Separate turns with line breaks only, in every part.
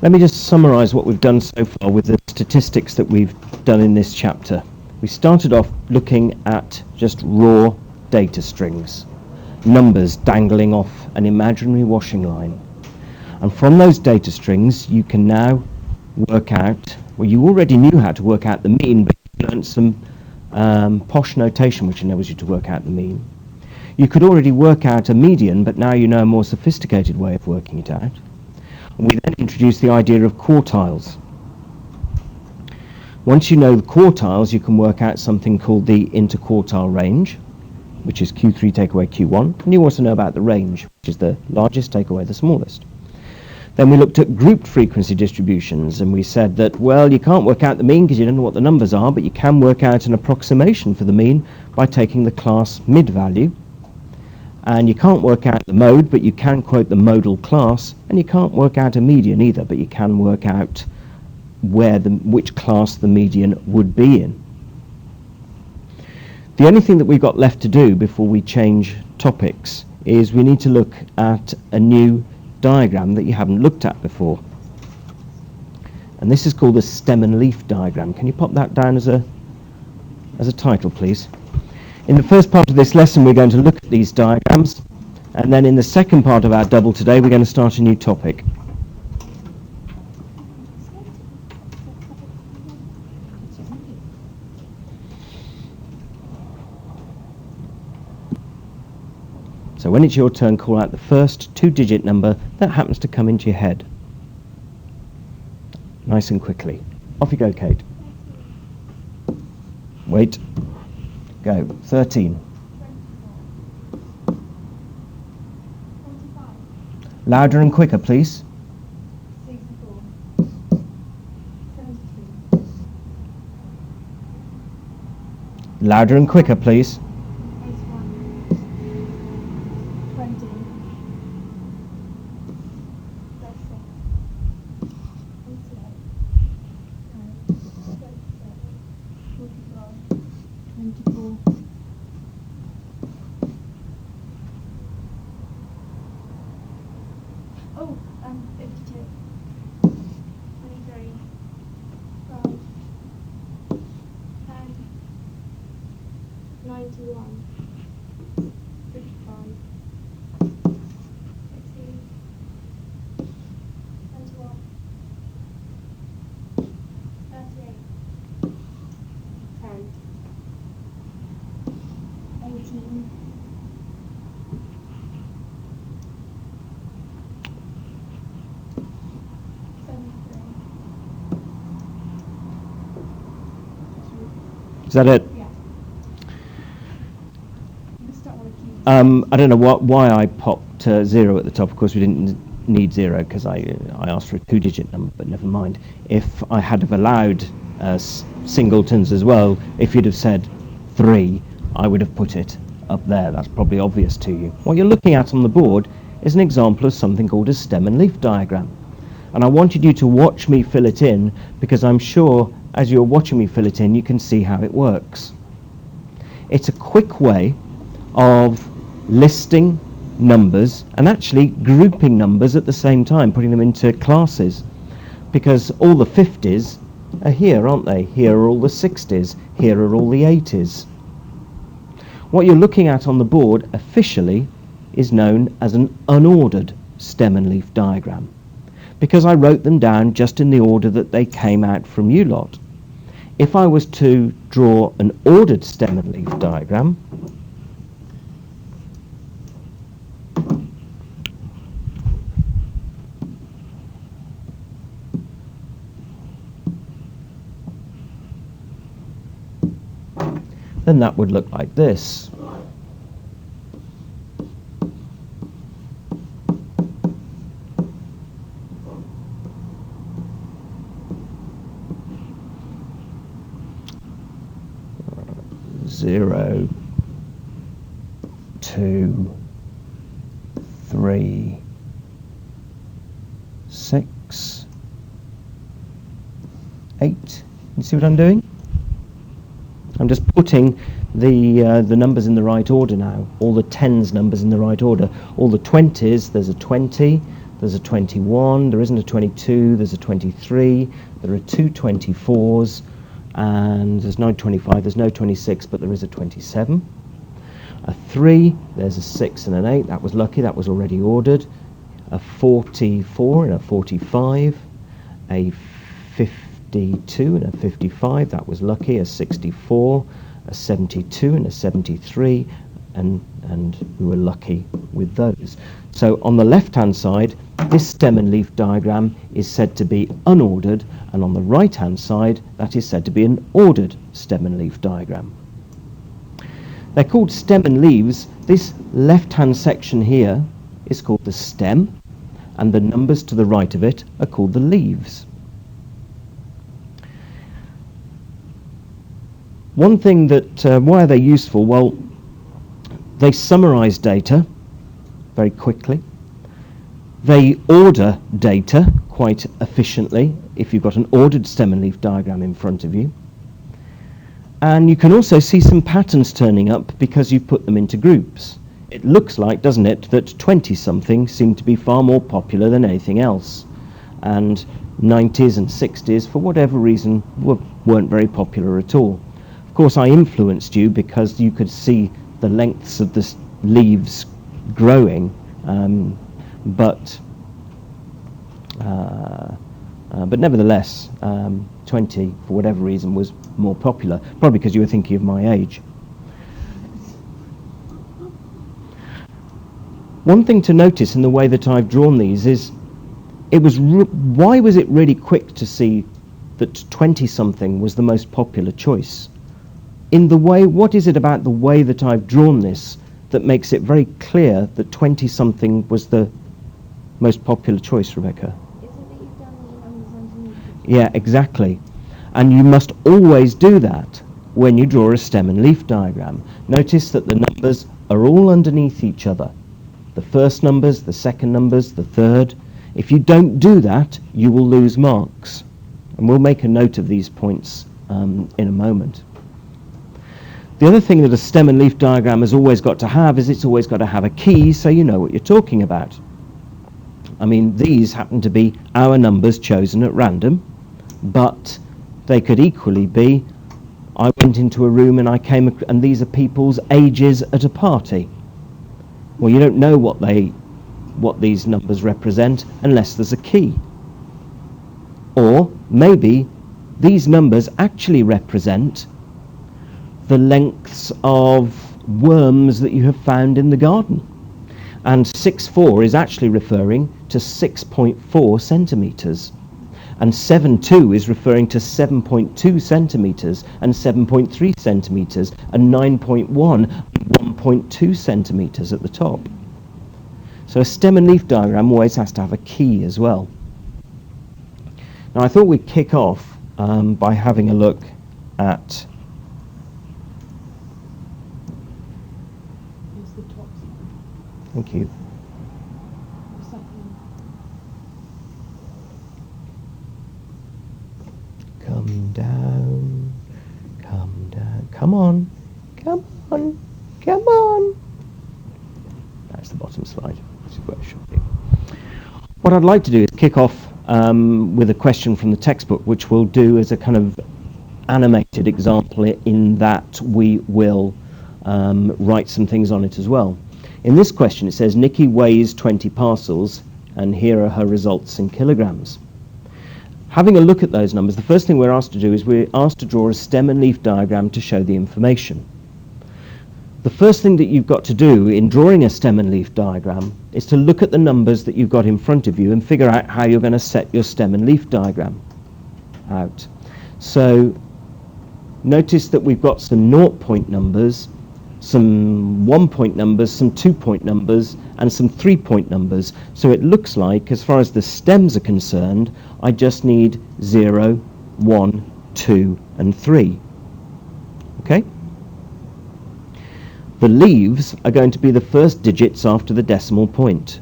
Let me just summarise what we've done so far with the statistics that we've done in this chapter. We started off looking at just raw data strings, numbers dangling off an imaginary washing line. And from those data strings, you can now work out, well, you already knew how to work out the mean, but you learned some posh notation which enables you to work out the mean. You could already work out a median, but now you know a more sophisticated way of working it out. We then introduced the idea of quartiles. Once you know the quartiles, you can work out something called the interquartile range, which is Q3 take away Q1, and you also know about the range, which is the largest take away the smallest. Then we looked at grouped frequency distributions, and we said that, well, you can't work out the mean because you don't know what the numbers are, but you can work out an approximation for the mean by taking the class mid value. And you can't work out the mode, but you can quote the modal class, and you can't work out a median either, but you can work out which class the median would be in. The only thing that we've got left to do before we change topics is we need to look at a new diagram that you haven't looked at before. And this is called the stem and leaf diagram. Can you pop that down as a title, please? In the first part of this lesson, we're going to look at these diagrams, and then in the second part of our double today, we're going to start a new topic. So when it's your turn, call out the first two-digit number that happens to come into your head. Nice and quickly. Off you go, Kate. Wait. Go. 13. 25. Louder and quicker, please.
64. 73.
Louder and quicker, please.
81. 20. 36. 24. Oh, 52. 23. 12. 10. 91. 55. 16. 21. 38. 10. 18. 73.
Is that it?
Yeah. You start with a key.
I don't know why I popped 0 at the top. Of course, we didn't need 0 because I asked for a two-digit number, but never mind. If I had have allowed singletons as well, if you'd have said 3, I would have put it up there. That's probably obvious to you. What you're looking at on the board is an example of something called a stem and leaf diagram. And I wanted you to watch me fill it in, because I'm sure as you're watching me fill it in, you can see how it works. It's a quick way of listing numbers and actually grouping numbers at the same time, putting them into classes, because all the 50s are here, aren't they? Here are all the 60s, here are all the 80s. What you're looking at on the board officially is known as an unordered stem and leaf diagram, because I wrote them down just in the order that they came out from you lot. If I was to draw an ordered stem and leaf diagram, then that would look like this. Zero, 2, 3, 6, 8. You see what I'm doing? I'm just putting the numbers in the right order now. All the 10s numbers in the right order. All the 20s, there's a 20, there's a 21, there isn't a 22, there's a 23, there are two 24s, and there's no 25, there's no 26, but there is a 27. A 3, there's a 6 and an 8, that was lucky, that was already ordered. A 44 and a 45, a 52 and a 55, that was lucky, a 64, a 72 and a 73, and we were lucky with those. So on the left hand side, this stem and leaf diagram is said to be unordered, and on the right hand side that is said to be an ordered stem and leaf diagram. They're called stem and leaves. This left hand section here is called the stem, and the numbers to the right of it are called the leaves. One thing that, why are they useful? Well, they summarize data very quickly. They order data quite efficiently if you've got an ordered stem and leaf diagram in front of you. And you can also see some patterns turning up because you've put them into groups. It looks like, doesn't it, that 20-something seem to be far more popular than anything else. And 90s and 60s, for whatever reason, weren't very popular at all. Of course, I influenced you because you could see the lengths of the leaves growing, but nevertheless, 20, for whatever reason, was more popular, probably because you were thinking of my age. One thing to notice in the way that I've drawn these is, why was it really quick to see that 20-something was the most popular choice? In the way, what is it about the way that I've drawn this that makes it very clear that 20-something was the most popular choice, Rebecca?
Is it that you've done the numbers underneath?
Yeah, exactly. And you must always do that when you draw a stem and leaf diagram. Notice that the numbers are all underneath each other. The first numbers, the second numbers, the third. If you don't do that, you will lose marks. And we'll make a note of these points in a moment. The other thing that a stem and leaf diagram has always got to have is it's always got to have a key so you know what you're talking about. I mean, these happen to be our numbers chosen at random, but they could equally be, I went into a room and I came, and these are people's ages at a party. Well, you don't know what these numbers represent unless there's a key. Or maybe these numbers actually represent the lengths of worms that you have found in the garden. And 6.4 is actually referring to 6.4 centimetres. And 7.2 is referring to 7.2 centimetres and 7.3 centimetres and 9.1 and 1.2 centimetres at the top. So a stem and leaf diagram always has to have a key as well. Now I thought we'd kick off by having a look at
The top side.
thank you.
The second.
Come down, come on, come on, come on. That's the bottom slide. This is where it should be. What I'd like to do is kick off with a question from the textbook, which we'll do as a kind of animated example in that we will write some things on it as well. In this question it says Nikki weighs 20 parcels and here are her results in kilograms. Having a look at those numbers, the first thing we're asked to do is we're asked to draw a stem and leaf diagram to show the information. The first thing that you've got to do in drawing a stem and leaf diagram is to look at the numbers that you've got in front of you and figure out how you're going to set your stem and leaf diagram out. So notice that we've got some 0-point numbers, some 1-point numbers, some 2-point numbers, and some 3-point numbers. So it looks like, as far as the stems are concerned, I just need 0, 1, 2, and 3. Okay? The leaves are going to be the first digits after the decimal point.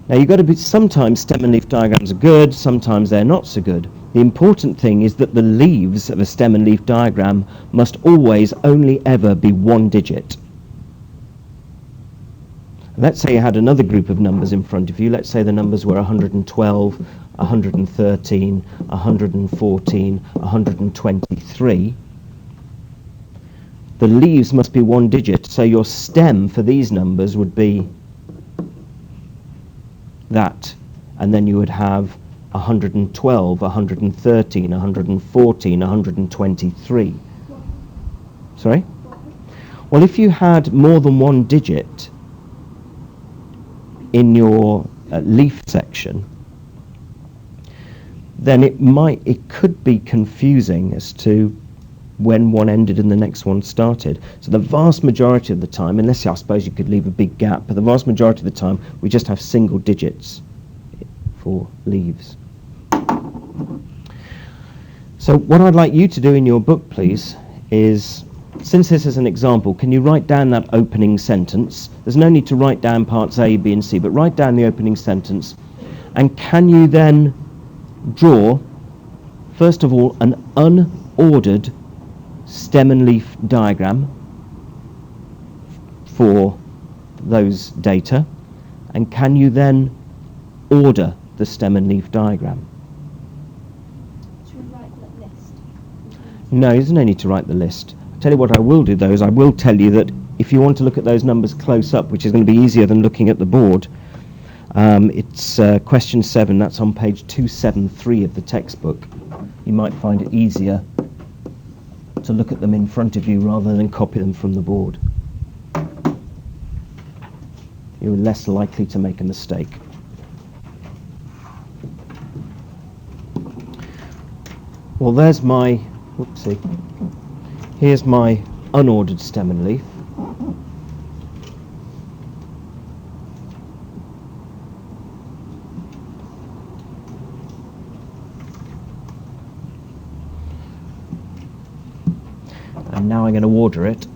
Now you've got to be, sometimes stem and leaf diagrams are good, sometimes they're not so good. The important thing is that the leaves of a stem and leaf diagram must always only ever be one digit. Let's say you had another group of numbers in front of you. Let's say the numbers were 112, 113, 114, 123. The leaves must be one digit, so your stem for these numbers would be that, and then you would have 112, 113, 114, 123. Sorry? Well, if you had more than one digit in your leaf section, then it could be confusing as to when one ended and the next one started. So the vast majority of the time, unless I suppose you could leave a big gap, but the vast majority of the time we just have single digits for leaves. So what I'd like you to do in your book, please, is, since this is an example, can you write down that opening sentence? There's no need to write down parts A, B and C, but write down the opening sentence. And can you then draw, first of all, an unordered stem and leaf diagram for those data, and can you then order the stem and leaf diagram?
Should we write the list?
No, there's no need to write the list. I'll tell you what I will do though, is I will tell you that if you want to look at those numbers close up, which is going to be easier than looking at the board, it's question 7, that's on page 273 of the textbook. You might find it easier to look at them in front of you rather than copy them from the board. You're less likely to make a mistake. Well, there's my, whoopsie, here's my unordered stem and leaf. And now I'm going to order it.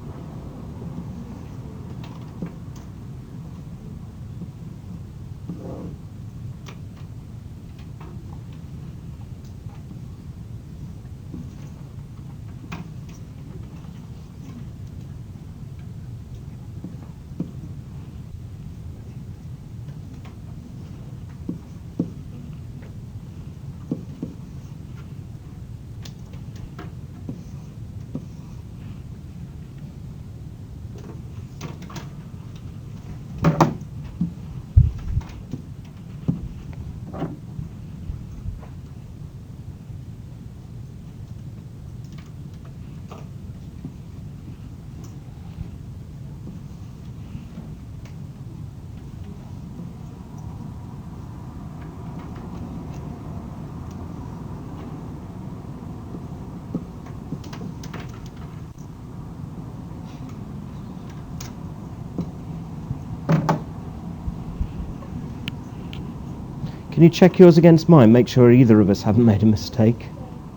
Can you check yours against mine? Make sure either of us haven't made a mistake.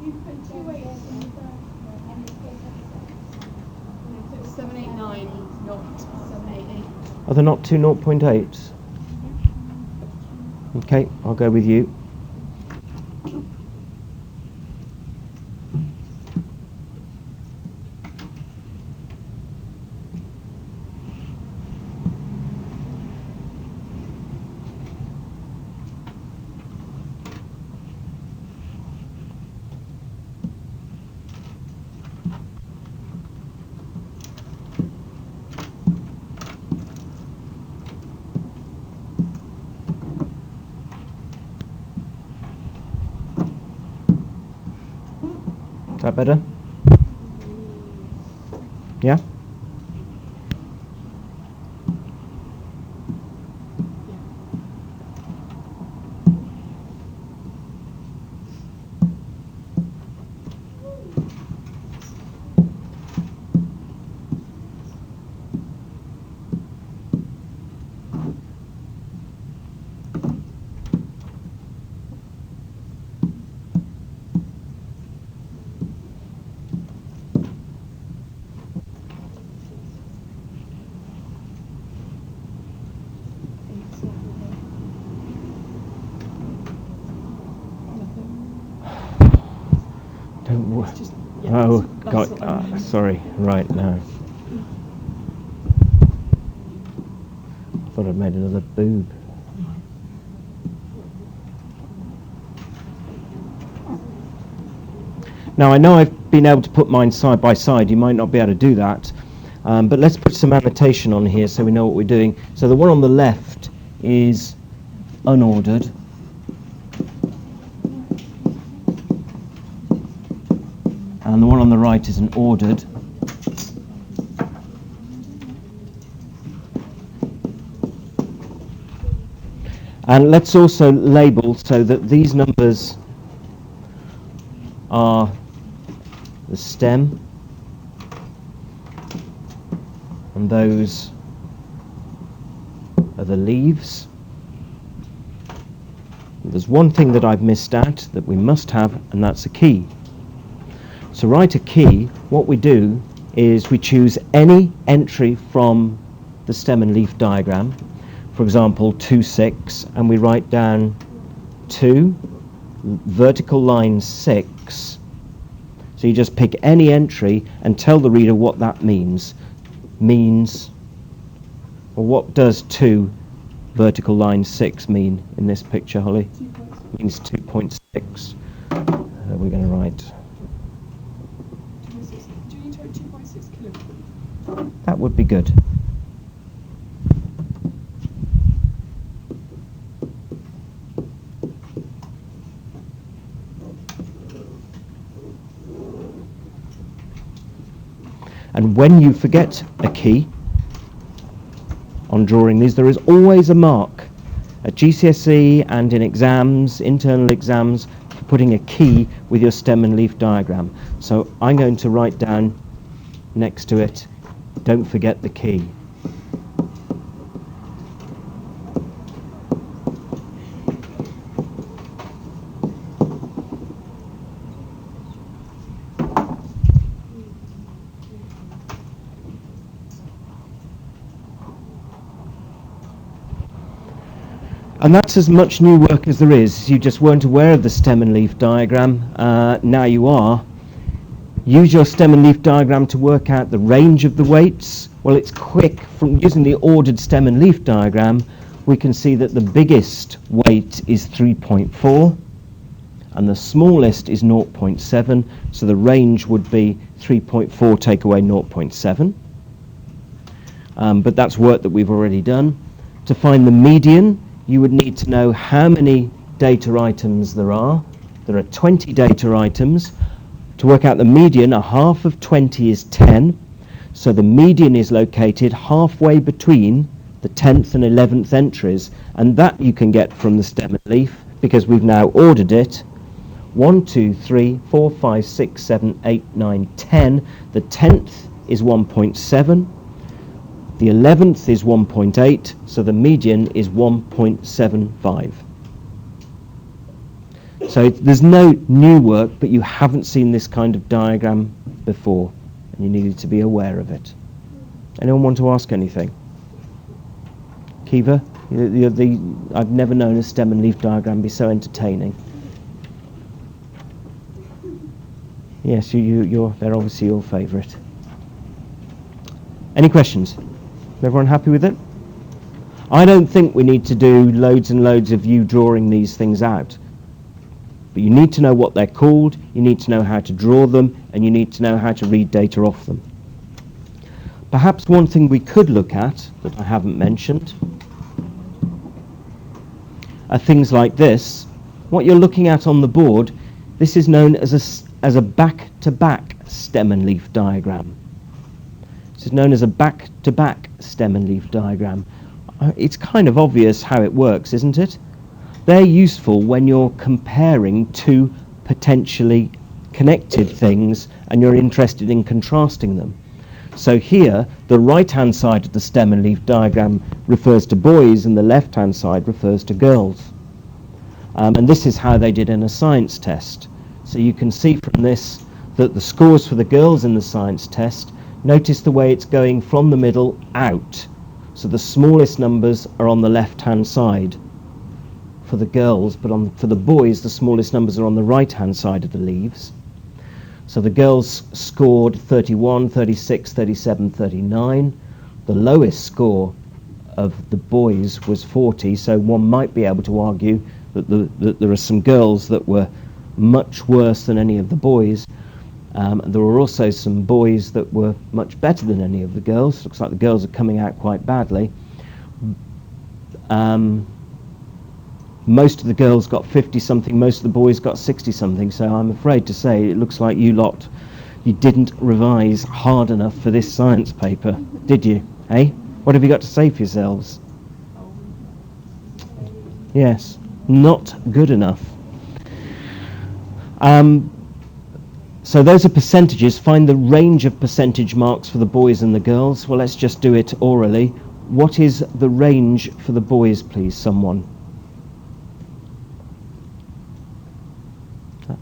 You put 2 8s in the first.
789, not 788.
Are there not two 0.8s? Okay, I'll go with you. Is that better? Yeah?
It's just, yeah,
Oh,
that's
God,
what I mean.
sorry, right now. I thought I'd made another boob. Now I know I've been able to put mine side by side. You might not be able to do that, but let's put some annotation on here so we know what we're doing. So the one on the left is unordered. And the one on the right is an ordered. And let's also label so that these numbers are the stem and those are the leaves. There's one thing that I've missed out that we must have, and that's a key. To write a key, what we do is we choose any entry from the stem and leaf diagram, for example 2, 6, and we write down 2, vertical line 6. So you just pick any entry and tell the reader what that means. Or what does 2 vertical line 6 mean in this picture, Holly?
2.6.
Means 2.6. We're going to write.
2.6. Do you need to write 2.6 kilograms?
That would be good. And when you forget a key on drawing these, there is always a mark at GCSE and in exams, internal exams, for putting a key with your stem and leaf diagram. So I'm going to write down next to it, don't forget the key. And that's as much new work as there is. You just weren't aware of the stem and leaf diagram. Now you are. Use your stem and leaf diagram to work out the range of the weights. Well, it's quick. From using the ordered stem and leaf diagram, we can see that the biggest weight is 3.4 and the smallest is 0.7. So the range would be 3.4 take away 0.7. But that's work that we've already done. To find the median, you would need to know how many data items there are. There are 20 data items. To work out the median, a half of 20 is 10. So the median is located halfway between the 10th and 11th entries. And that you can get from the stem and leaf because we've now ordered it. 1, 2, 3, 4, 5, 6, 7, 8, 9, 10. The 10th is 1.7. The 11th is 1.8, so the median is 1.75. So there's no new work, but you haven't seen this kind of diagram before, and you needed to be aware of it. Anyone want to ask anything? Kiva, I've never known a stem and leaf diagram be so entertaining. Yes, they're obviously your favourite. Any questions? Everyone happy with it? I don't think we need to do loads and loads of you drawing these things out. But you need to know what they're called, you need to know how to draw them, and you need to know how to read data off them. Perhaps one thing we could look at, that I haven't mentioned, are things like this. What you're looking at on the board, this is known as a back-to-back stem and leaf diagram. This is known as a back-to-back stem and leaf diagram. It's kind of obvious how it works, isn't it? They're useful when you're comparing two potentially connected things and you're interested in contrasting them. So here, the right-hand side of the stem and leaf diagram refers to boys and the left-hand side refers to girls. And this is how they did in a science test. So you can see from this that the scores for the girls in the science test, notice the way it's going from the middle out. So the smallest numbers are on the left-hand side for the girls, but for the boys, the smallest numbers are on the right-hand side of the leaves. So the girls scored 31, 36, 37, 39. The lowest score of the boys was 40, so one might be able to argue that, that there are some girls that were much worse than any of the boys. There were also some boys that were much better than any of the girls. Looks like the girls are coming out quite badly. Most of the girls got 50-something, most of the boys got 60-something, so I'm afraid to say it looks like you lot, you didn't revise hard enough for this science paper, did you? Eh? What have you got to say for yourselves? Yes, not good enough. So those are percentages. Find the range of percentage marks for the boys and the girls. Well, let's just do it orally. What is the range for the boys, please, someone?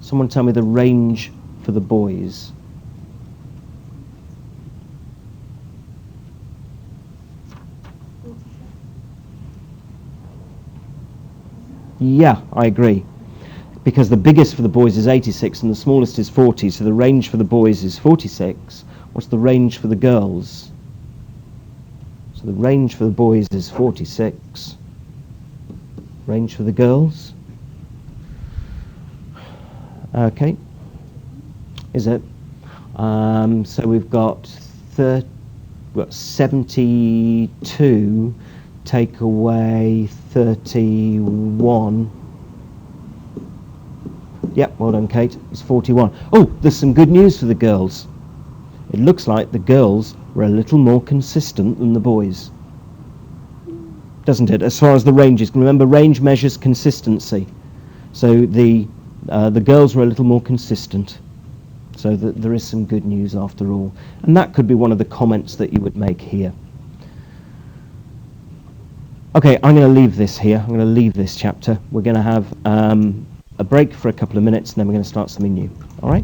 Someone tell me the range for the boys. Yeah, I agree. Because the biggest for the boys is 86 and the smallest is 40, so the range for the boys is 46. What's the range for the girls? So the range for the boys is 46. Range for the girls? Okay. Is it? So we've got 72, take away 31. Yep, well done, Kate. It's 41. Oh, there's some good news for the girls. It looks like the girls were a little more consistent than the boys. Doesn't it? As far as the range is. Remember, range measures consistency. So the girls were a little more consistent. So that there is some good news after all. And that could be one of the comments that you would make here. Okay, I'm going to leave this here. I'm going to leave this chapter. We're going to have a break for a couple of minutes and then we're going to start something new. All right?